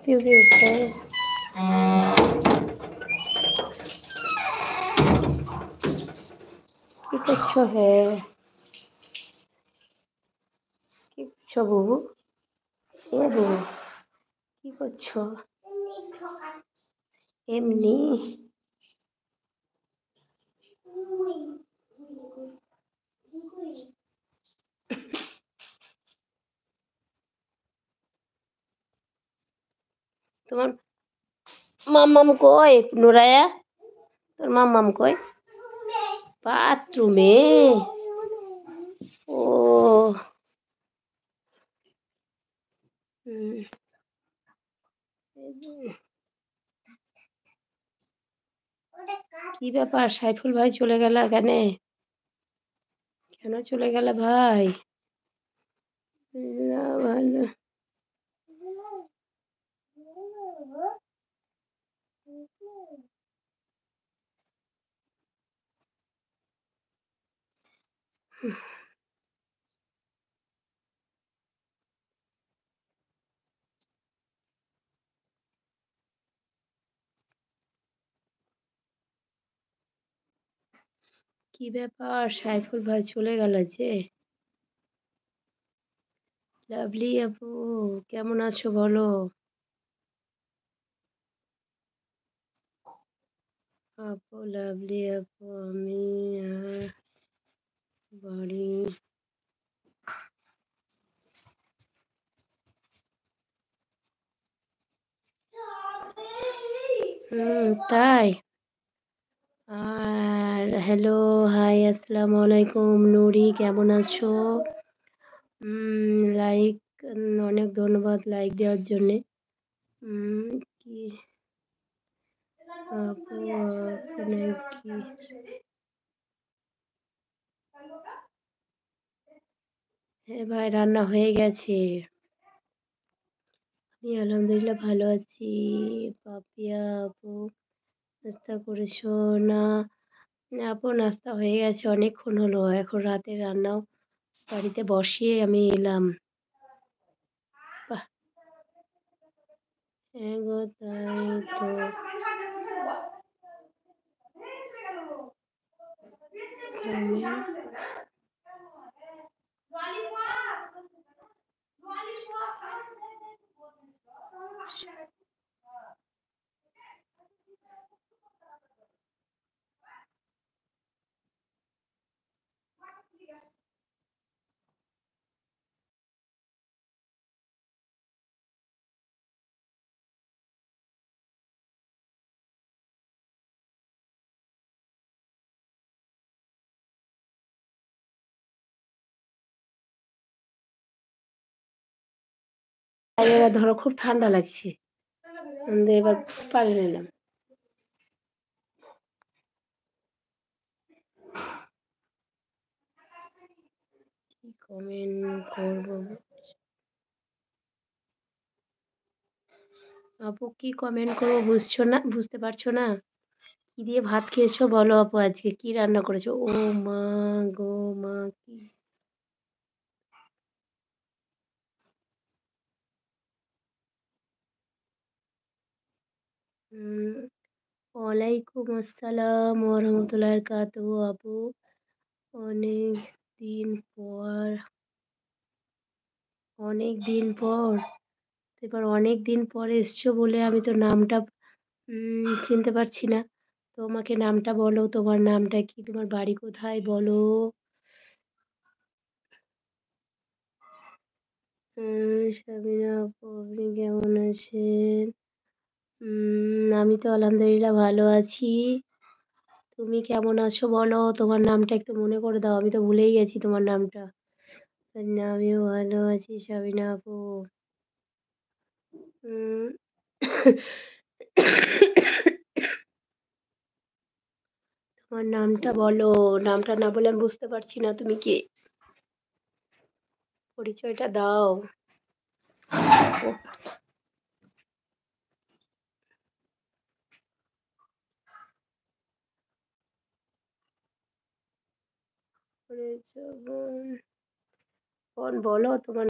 পিউ পিউ উঠছে। কি করছো হে? কি করছো বুবু? এ বুবু কি করছো? এমনি তোমার মাম্মাম কই নুরায়া? তোর মাম্মাম কই? বাথরুমে। ও হুম, কি ব্যাপার সাইফুল ভাই চলে গেল কেন? কেন চলে গেল ভাই? না, ভালো। কি ব্যাপার সাইফুল ভাই চলে গেল যে? লাভলি আপু কেমন আছো বলো? আপু লাভলি আপু আমি বাড়ি তাই। আর হ্যালো, হাই, আসসালামু আলাইকুম। নুরি কেমন আছো? লাইক, অনেক ধন্যবাদ লাইক দেওয়ার জন্যে। কি আপু আপনার কি? হ্যাঁ ভাই রান্না হয়ে গেছে। আমি আলহামদুলিল্লাহ ভালো আছি। পাপিয়া আপু নাস্তা করেছো? না না আপু, নাস্তা হয়ে গেছে অনেকক্ষণ হলো। এখন রাতে রান্নাও বাড়িতে বসিয়ে আমি এলাম। বাহ! হ্যাঁ গো তাই তো। কমেন্ট এবার ধরো খুব ঠান্ডা লাগছে। এবার পানি নিলাম। কি কমেন্ট করবো? আপু কি কমেন্ট করবো বুঝছো না? বুঝতে পারছো না? কি দিয়ে ভাত খেয়েছো বলো আপু, আজকে কি রান্না করেছো? ও মা গো মা কি! উম, ওয়ালাইকুম আসসালাম ওয়া রাহমাতুল্লাহি ওয়া বারাকাতুহু আপু। অনেক দিন পর, অনেক দিন পর। এবার অনেক দিন পর এসছো বলে আমি তো নামটা চিনতে পারছি না। তোমাকে নামটা বলো, তোমার নামটা কি? তোমার বাড়ি কোথায় বলো? সাবিনা আপু আপনি কেমন আছেন? আমি তো আলহামদুলিল্লাহ ভালো আছি। তুমি কেমন আছো বলো? তোমার নামটা একটু মনে করে দাও, আমি তো ভুলেই গেছি তোমার নামটা। আমিও ভালো আছি সাবিনা আপু। উম, তোমার নামটা বলো। নামটা না বলে আমি বুঝতে পারছি না তুমি কে। পরিচয়টা দাও। পরিচয় বোন, বলো তোমার